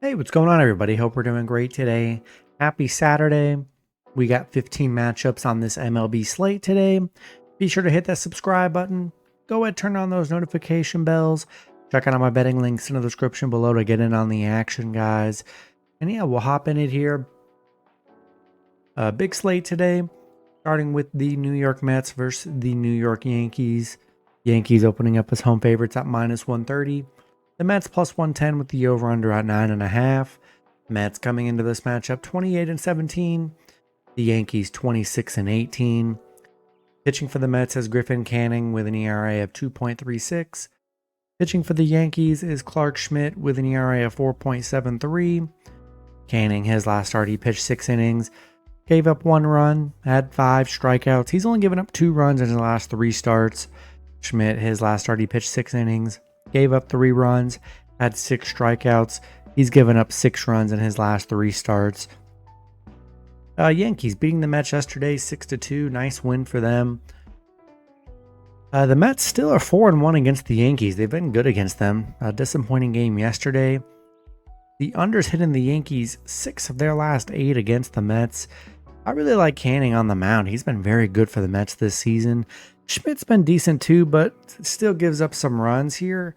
Hey, what's going on, everybody? Hope we're doing great today. Happy Saturday. We got 15 matchups on this MLB slate today. Be sure to hit that subscribe button. Go ahead, turn on those notification bells. Check out my betting links in the description below to get in on the action, guys. And yeah, we'll hop in it here. Big slate today, starting with the New York Mets versus the New York Yankees. Yankees opening up as home favorites at -130. The Mets plus 110 with the over-under at 9.5. Mets coming into this matchup 28-17. The Yankees 26-18. Pitching for the Mets is Griffin Canning with an ERA of 2.36. Pitching for the Yankees is Clark Schmidt with an ERA of 4.73. Canning, his last start, he pitched 6 innings, gave up 1 run, had 5 strikeouts. He's only given up 2 runs in his last 3 starts. Schmidt, his last start, he pitched 6 innings, gave up 3 runs, had 6 strikeouts. He's given up 6 runs in his last 3 starts. Yankees beating the Mets yesterday 6-2. Nice win for them. The Mets still are 4-1 against the Yankees. They've been good against them. A disappointing game yesterday. The unders hitting the Yankees 6 of their last 8 against the Mets. I really like Canning on the mound. He's been very good for the Mets this season. Schmidt's been decent too, but still gives up some runs here.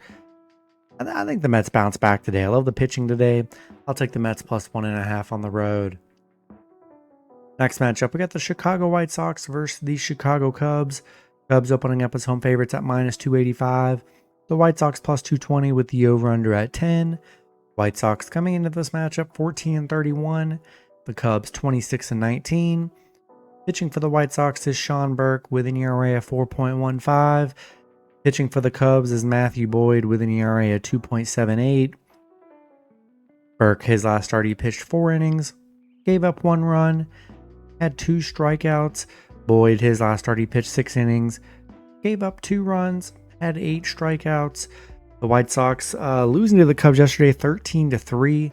I think the Mets bounce back today. I love the pitching today. I'll take the Mets plus 1.5 on the road. Next matchup, we got the Chicago White Sox versus the Chicago Cubs. Cubs opening up as home favorites at -285. The White Sox plus 220 with the over-under at 10. White Sox coming into this matchup 14-31. The Cubs 26-19. Pitching for the White Sox is Sean Burke with an ERA of 4.15. Pitching for the Cubs is Matthew Boyd with an ERA of 2.78. Burke, his last start, he pitched 4 innings, gave up 1 run, had 2 strikeouts. Boyd, his last start, he pitched 6 innings, gave up 2 runs, had 8 strikeouts. The White Sox losing to the Cubs yesterday 13-3.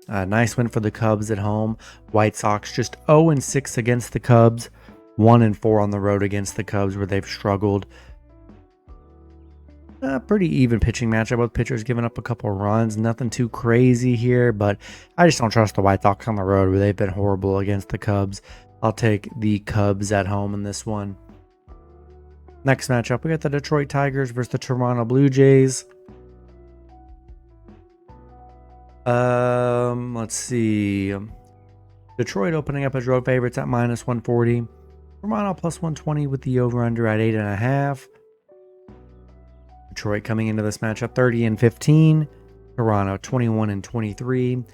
Nice win for the Cubs at home. White Sox just 0-6 against the Cubs. 1-4 on the road against the Cubs where they've struggled. Pretty even pitching matchup. Both pitchers giving up a couple runs. Nothing too crazy here, but I just don't trust the White Sox on the road where they've been horrible against the Cubs. I'll take the Cubs at home in this one. Next matchup, we got the Detroit Tigers versus the Toronto Blue Jays. Let's see. Detroit opening up as road favorites at -140. Toronto plus 120 with the over-under at 8.5. Detroit coming into this matchup 30-15. Toronto 21-23.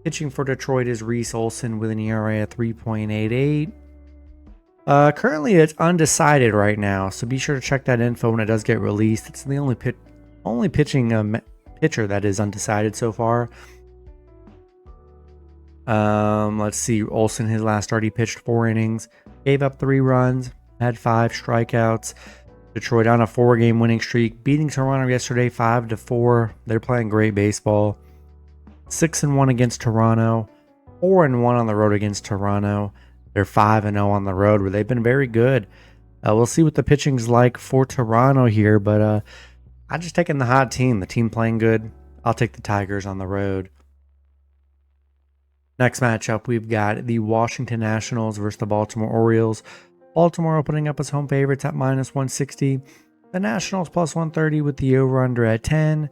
Pitching for Detroit is Reese Olson with an ERA of 3.88. Currently it's undecided right now, so be sure to check that info when it does get released. It's the only pitching pitcher that is undecided so far. Let's see. Olson, his last start, he pitched 4 innings, gave up 3 runs, had 5 strikeouts. Detroit on a 4-game winning streak, beating Toronto yesterday 5-4. They're playing great baseball. 6-1 against Toronto, 4-1 on the road against Toronto. They're 5-0 on the road where they've been very good. We'll see what the pitching's like for Toronto here, but I'm just taking the hot team. The team playing good. I'll take the Tigers on the road. Next matchup, we've got the Washington Nationals versus the Baltimore Orioles. Baltimore opening up as home favorites at -160. The Nationals plus 130 with the over-under at 10.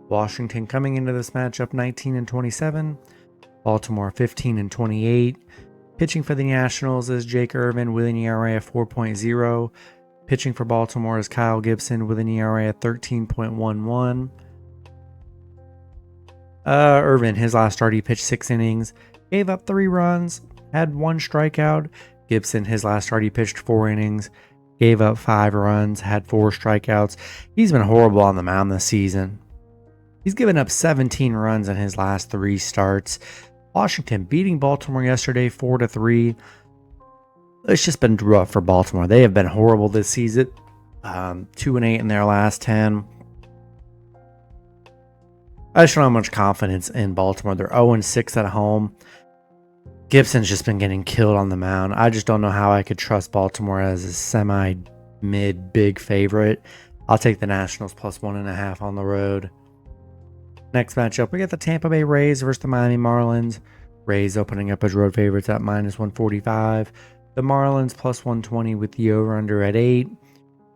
Washington coming into this matchup 19-27. Baltimore 15-28. Pitching for the Nationals is Jake Irvin with an ERA of 4.0. Pitching for Baltimore is Kyle Gibson with an ERA of 13.11. Irvin, his last start, he pitched 6 innings, gave up 3 runs, had 1 strikeout. Gibson, his last start, he pitched 4 innings, gave up 5 runs, had 4 strikeouts. He's been horrible on the mound this season. He's given up 17 runs in his last 3 starts. Washington beating Baltimore yesterday 4-3. It's just been rough for Baltimore. They have been horrible this season. 2-8 in their last 10. I just don't have much confidence in Baltimore. They're 0-6 at home. Gibson's just been getting killed on the mound. I just don't know how I could trust Baltimore as a semi-mid big favorite. I'll take the Nationals plus 1.5 on the road. Next matchup, we got the Tampa Bay Rays versus the Miami Marlins. Rays opening up as road favorites at -145. The Marlins +120 with the over-under at 8.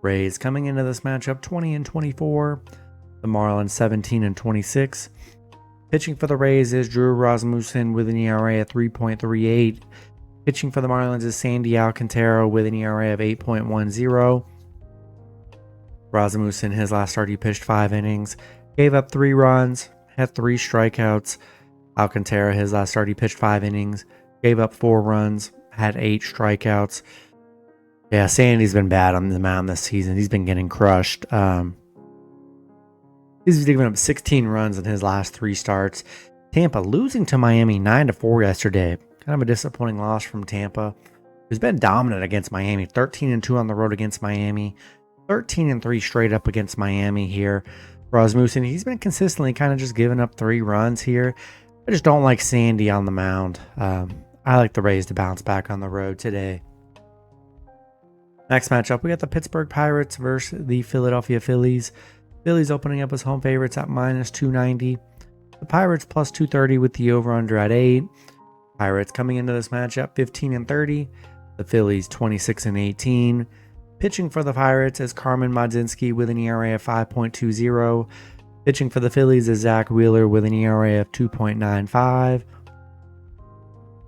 Rays coming into this matchup 20-24. The Marlins 17-26. Pitching for the Rays is Drew Rasmussen with an ERA at 3.38. Pitching for the Marlins is Sandy Alcantara with an ERA of 8.10. Rasmussen, his last start, he pitched 5 innings, gave up 3 runs, had 3 strikeouts. Alcantara, his last start, he pitched 5 innings, gave up 4 runs, had 8 strikeouts. Yeah, Sandy's been bad on the mound this season. He's been getting crushed. He's given up 16 runs in his last 3 starts. Tampa losing to Miami 9-4 yesterday. Kind of a disappointing loss from Tampa, who's been dominant against Miami. 13-2 on the road against Miami. 13-3 straight up against Miami here. Rasmussen, he's been consistently kind of just giving up 3 runs here. I just don't like Sandy on the mound. I like the Rays to bounce back on the road today. Next matchup, we got the Pittsburgh Pirates versus the Philadelphia Phillies. Phillies opening up as home favorites at -290. The Pirates +230 with the over-under at 8. Pirates coming into this matchup 15-30. The Phillies 26-18. Pitching for the Pirates is Carmen Mlodzinski with an ERA of 5.20. Pitching for the Phillies is Zach Wheeler with an ERA of 2.95.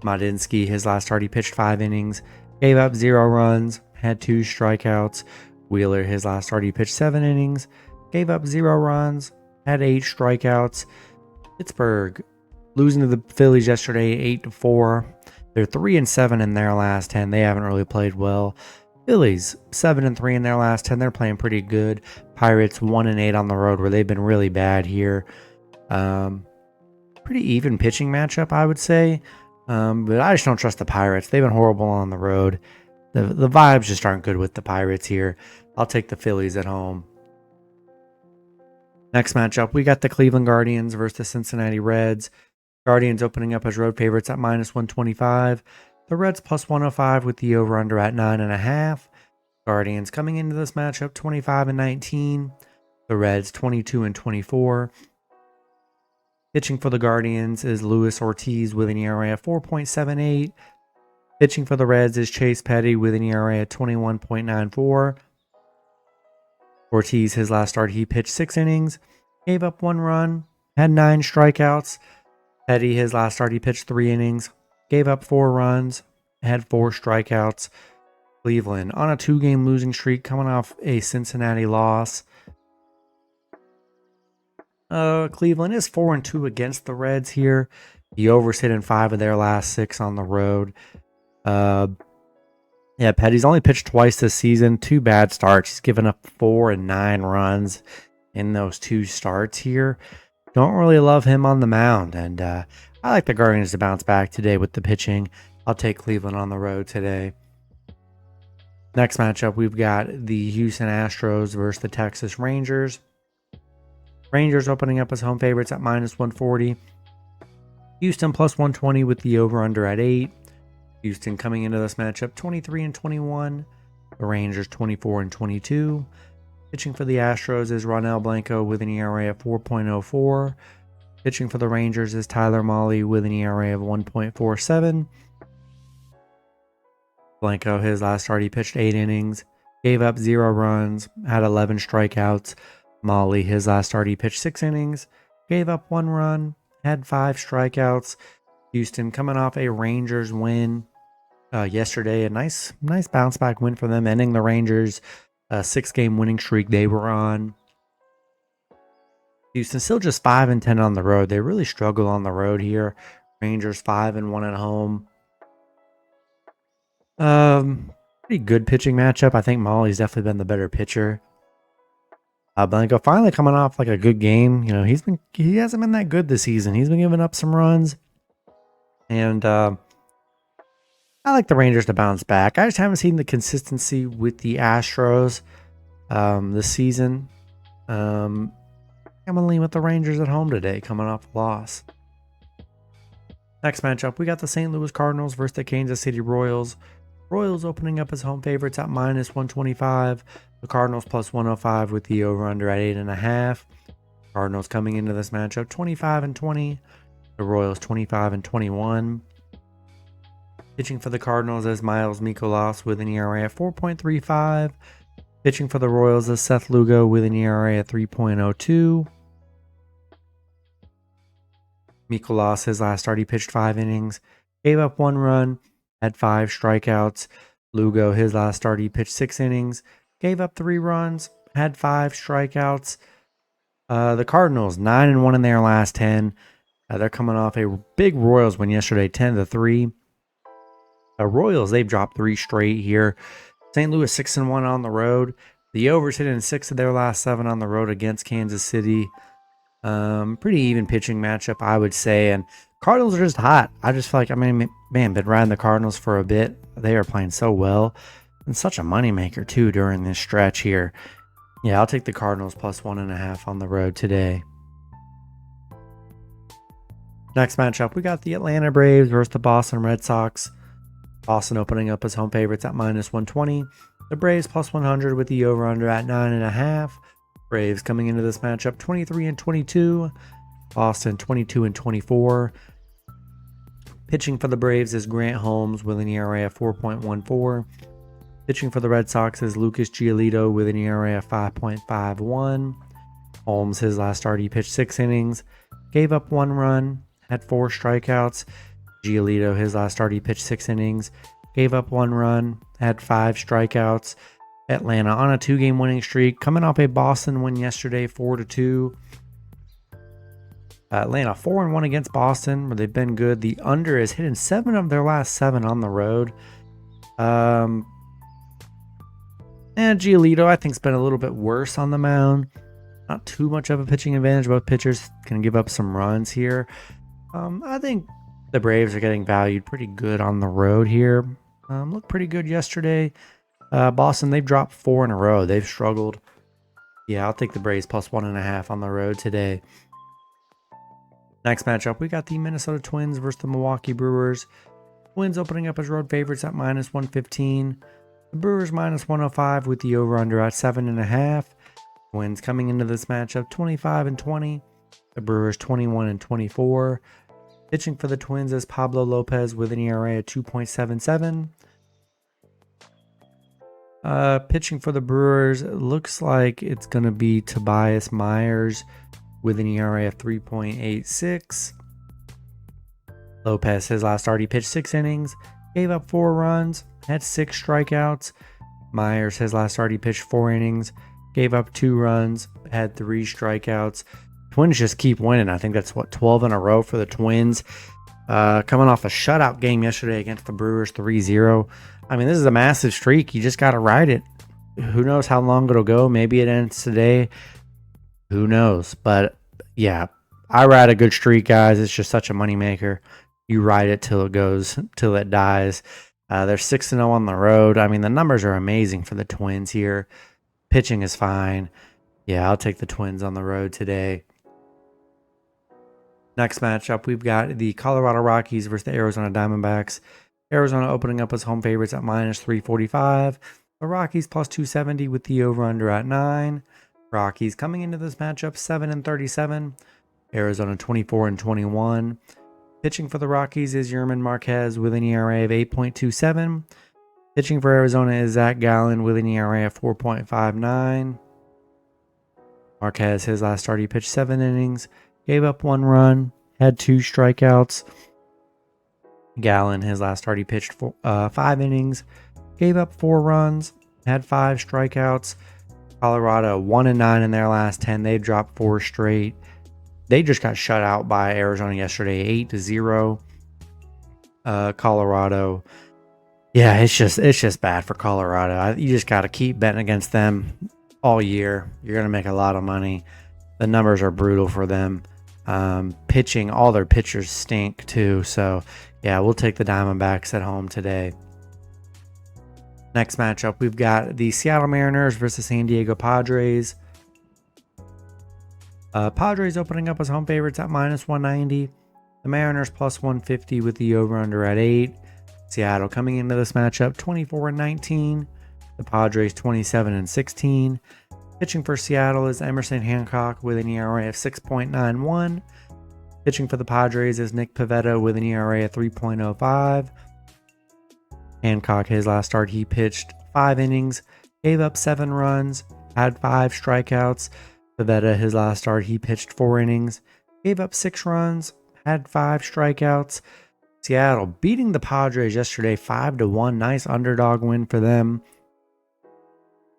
Mlodzinski, his last start, he pitched 5 innings, gave up 0 runs, had 2 strikeouts. Wheeler, his last start, he pitched 7 innings, gave up 0 runs, had 8 strikeouts. Pittsburgh losing to the Phillies yesterday 8-4. They're 3-7 in their last 10. They haven't really played well. Phillies 7-3 in their last 10. They're playing pretty good. Pirates 1-8 on the road, where they've been really bad here. Pretty even pitching matchup, I would say. But I just don't trust the Pirates. They've been horrible on the road. The vibes just aren't good with the Pirates here. I'll take the Phillies at home. Next matchup, we got the Cleveland Guardians versus the Cincinnati Reds. Guardians opening up as road favorites at -125. The Reds +105 with the over-under at 9.5. Guardians coming into this matchup 25-19. The Reds 22-24. Pitching for the Guardians is Luis Ortiz with an ERA of 4.78. Pitching for the Reds is Chase Petty with an ERA of 21.94. Ortiz, his last start, he pitched 6 innings, gave up 1 run, had 9 strikeouts. Petty, his last start, he pitched 3 innings, gave up 4 runs, had 4 strikeouts. Cleveland on a 2-game losing streak, coming off a Cincinnati loss. Cleveland is 4-2 against the Reds here. The overs hit in 5 of their last 6 on the road. Yeah, Petty's only pitched twice this season. 2 bad starts. He's given up 4 and 9 runs in those 2 starts here. Don't really love him on the mound. And I like the Guardians to bounce back today with the pitching. I'll take Cleveland on the road today. Next matchup, we've got the Houston Astros versus the Texas Rangers. Rangers opening up as home favorites at -140. Houston +120 with the over-under at 8. Houston coming into this matchup 23-21. The Rangers 24-22. Pitching for the Astros is Ronel Blanco with an ERA of 4.04. Pitching for the Rangers is Tyler Mahle with an ERA of 1.47. Blanco, his last start, he pitched 8 innings, gave up 0 runs, had 11 strikeouts. Mahle, his last start, he pitched 6 innings, gave up 1 run, had 5 strikeouts. Houston coming off a Rangers win yesterday. A nice bounce back win for them, ending the Rangers' 6-game winning streak they were on. Houston still just 5-10 on the road. They really struggle on the road here. Rangers 5-1 at home. Pretty good pitching matchup. I think Mahle's definitely been the better pitcher. Blanco finally coming off like a good game. You know, he hasn't been that good this season. He's been giving up some runs. And I like the Rangers to bounce back. I just haven't seen the consistency with the Astros this season. I'm going to lean with the Rangers at home today, coming off a loss. Next matchup, we got the St. Louis Cardinals versus the Kansas City Royals. Royals opening up as home favorites at -125. The Cardinals +105 with the over-under at 8.5. Cardinals coming into this matchup 25-20. The Royals 25-21. Pitching for the Cardinals is Miles Mikolas with an ERA at 4.35. Pitching for the Royals is Seth Lugo with an ERA at 3.02. Mikolas, his last start, he pitched 5 innings, gave up 1 run, had 5 strikeouts. Lugo, his last start, he pitched 6 innings, gave up 3 runs, had 5 strikeouts. The Cardinals 9-1 in their last 10. They're coming off a big Royals win yesterday, 10-3. The Royals, they've dropped 3 straight here. St. Louis 6-1 on the road. The overs hit in 6 of their last 7 on the road against Kansas City. Pretty even pitching matchup, I would say. And Cardinals are just hot. I just feel like, been riding the Cardinals for a bit. They are playing so well. And such a moneymaker, too, during this stretch here. Yeah, I'll take the Cardinals plus 1.5 on the road today. Next matchup, we got the Atlanta Braves versus the Boston Red Sox. Boston opening up as home favorites at -120. The Braves plus 100 with the over-under at 9.5. Braves coming into this matchup 23-22. Boston 22-24. Pitching for the Braves is Grant Holmes with an ERA of 4.14. Pitching for the Red Sox is Lucas Giolito with an ERA of 5.51. Holmes, his last start, he pitched 6 innings, gave up 1 run, had 4 strikeouts. Giolito, his last start, he pitched 6 innings, gave up 1 run, had 5 strikeouts. Atlanta on a 2-game winning streak, coming off a Boston win yesterday, 4-2. Atlanta 4-1 against Boston, where they've been good. The under is hitting 7 of their last 7 on the road. And Giolito, I think, has been a little bit worse on the mound. Not too much of a pitching advantage. Both pitchers can give up some runs here. I think the Braves are getting valued pretty good on the road here. Looked pretty good yesterday. Boston, they've dropped 4 in a row. They've struggled. Yeah, I'll take the Braves plus 1.5 on the road today. Next matchup, we got the Minnesota Twins versus the Milwaukee Brewers. Twins opening up as road favorites at -115. The Brewers -105 with the over-under at 7.5. Twins coming into this matchup 25-20. The Brewers 21-24. Pitching for the Twins is Pablo Lopez with an ERA of 2.77. Pitching for the Brewers, it looks like it's going to be Tobias Myers with an ERA of 3.86. Lopez, his last start, he pitched 6 innings, gave up 4 runs, had 6 strikeouts. Myers, his last start, he pitched 4 innings, gave up 2 runs, had 3 strikeouts. Twins just keep winning. I think that's 12 in a row for the Twins. Coming off a shutout game yesterday against the Brewers, 3-0. This is a massive streak. You just got to ride it. Who knows how long it'll go? Maybe it ends today. Who knows? But yeah, I ride a good streak, guys. It's just such a moneymaker. You ride it till it dies. They're 6-0 on the road. The numbers are amazing for the Twins here. Pitching is fine. Yeah, I'll take the Twins on the road today. Next matchup, we've got the Colorado Rockies versus the Arizona Diamondbacks. Arizona opening up as home favorites at -345. The Rockies plus 270 with the over-under at 9. Rockies coming into this matchup 7-37. Arizona 24-21. Pitching for the Rockies is Yerman Marquez with an ERA of 8.27. Pitching for Arizona is Zach Gallen with an ERA of 4.59. Marquez, his last start, he pitched 7 innings, gave up 1 run, had 2 strikeouts. Gallen, his last start, he pitched 5 innings, gave up 4 runs, had 5 strikeouts. Colorado 1-9 in their last 10. They've dropped 4 straight. They just got shut out by Arizona yesterday, 8-0. Colorado, yeah, it's just bad for Colorado. You just got to keep betting against them all year. You're gonna make a lot of money. The numbers are brutal for them. Pitching, all their pitchers stink too. So yeah, we'll take the Diamondbacks at home today. Next matchup, we've got the Seattle Mariners versus San Diego Padres. Padres opening up as home favorites at -190. The Mariners plus 150 with the over-under at 8. Seattle coming into this matchup 24-19. The Padres 27-16. Pitching for Seattle is Emerson Hancock with an ERA of 6.91. Pitching for the Padres is Nick Pivetta with an ERA of 3.05. Hancock, his last start, he pitched 5 innings, gave up 7 runs, had 5 strikeouts. Pivetta, his last start, he pitched 4 innings, gave up 6 runs, had 5 strikeouts. Seattle beating the Padres yesterday 5-1. Nice underdog win for them.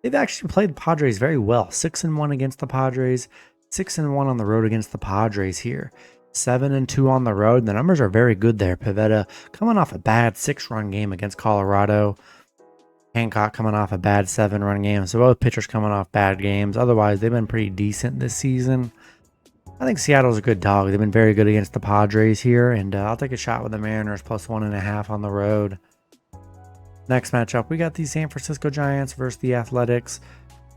They've actually played the Padres very well. 6-1 against the Padres, 6-1 on the road against the Padres here. 7-2 on the road. The numbers are very good there. Pivetta coming off a bad 6-run game against Colorado. Hancock coming off a bad 7-run game. So both pitchers coming off bad games. Otherwise, they've been pretty decent this season. I think Seattle's a good dog. They've been very good against the Padres here. And I'll take a shot with the Mariners plus 1.5 on the road. Next matchup, we got the San Francisco Giants versus the Athletics.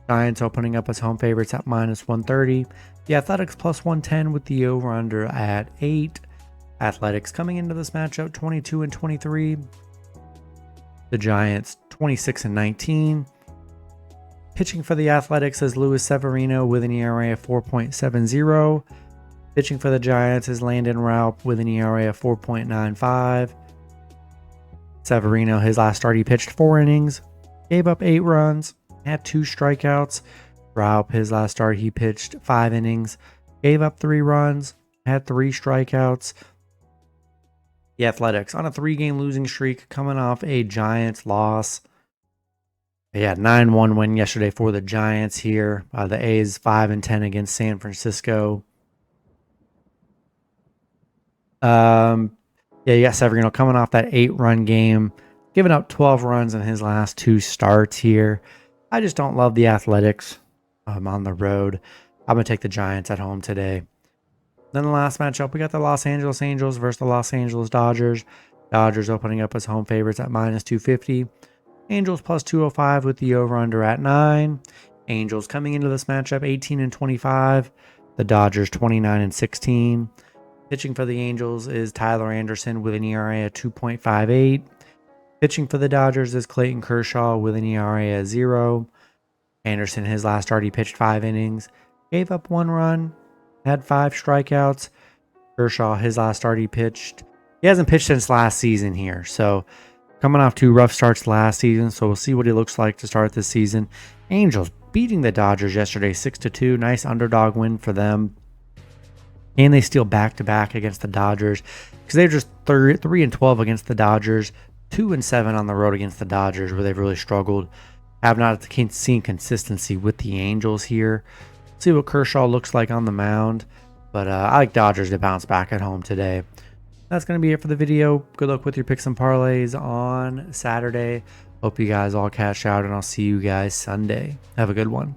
Giants opening up as home favorites at minus 130. The Athletics plus 110 with the over-under at 8. Athletics coming into this matchup 22-23. The Giants 26-19. Pitching for the Athletics is Luis Severino with an ERA of 4.70. Pitching for the Giants is Landon Raup with an ERA of 4.95. Severino, his last start, he pitched 4 innings, gave up 8 runs, had 2 strikeouts. Raup, his last start, he pitched 5 innings, gave up 3 runs, had 3 strikeouts. The Athletics on a 3-game losing streak, coming off a Giants loss. They had 9-1 win yesterday for the Giants here. The A's 5-10 against San Francisco. Yeah, you got Severino coming off that 8-run game, giving up 12 runs in his last 2 starts here. I just don't love the Athletics on the road. I'm going to take the Giants at home today. Then the last matchup, we got the Los Angeles Angels versus the Los Angeles Dodgers. Dodgers opening up as home favorites at minus 250. Angels plus 205 with the over-under at 9. Angels coming into this matchup 18-25. The Dodgers 29-16. Pitching for the Angels is Tyler Anderson with an ERA of 2.58. Pitching for the Dodgers is Clayton Kershaw with an ERA of 0. Anderson, his last start, he pitched 5 innings, gave up 1 run, had 5 strikeouts. Kershaw, his last start, he hasn't pitched since last season here. So coming off 2 rough starts last season. So we'll see what he looks like to start this season. Angels beating the Dodgers yesterday 6-2. Nice underdog win for them. And they steal back-to-back against the Dodgers because they're just 3-12 against the Dodgers, 2-7 on the road against the Dodgers, where they've really struggled. Have not seen consistency with the Angels here. See what Kershaw looks like on the mound, but I like Dodgers to bounce back at home today. That's going to be it for the video. Good luck with your picks and parlays on Saturday. Hope you guys all cash out, and I'll see you guys Sunday. Have a good one.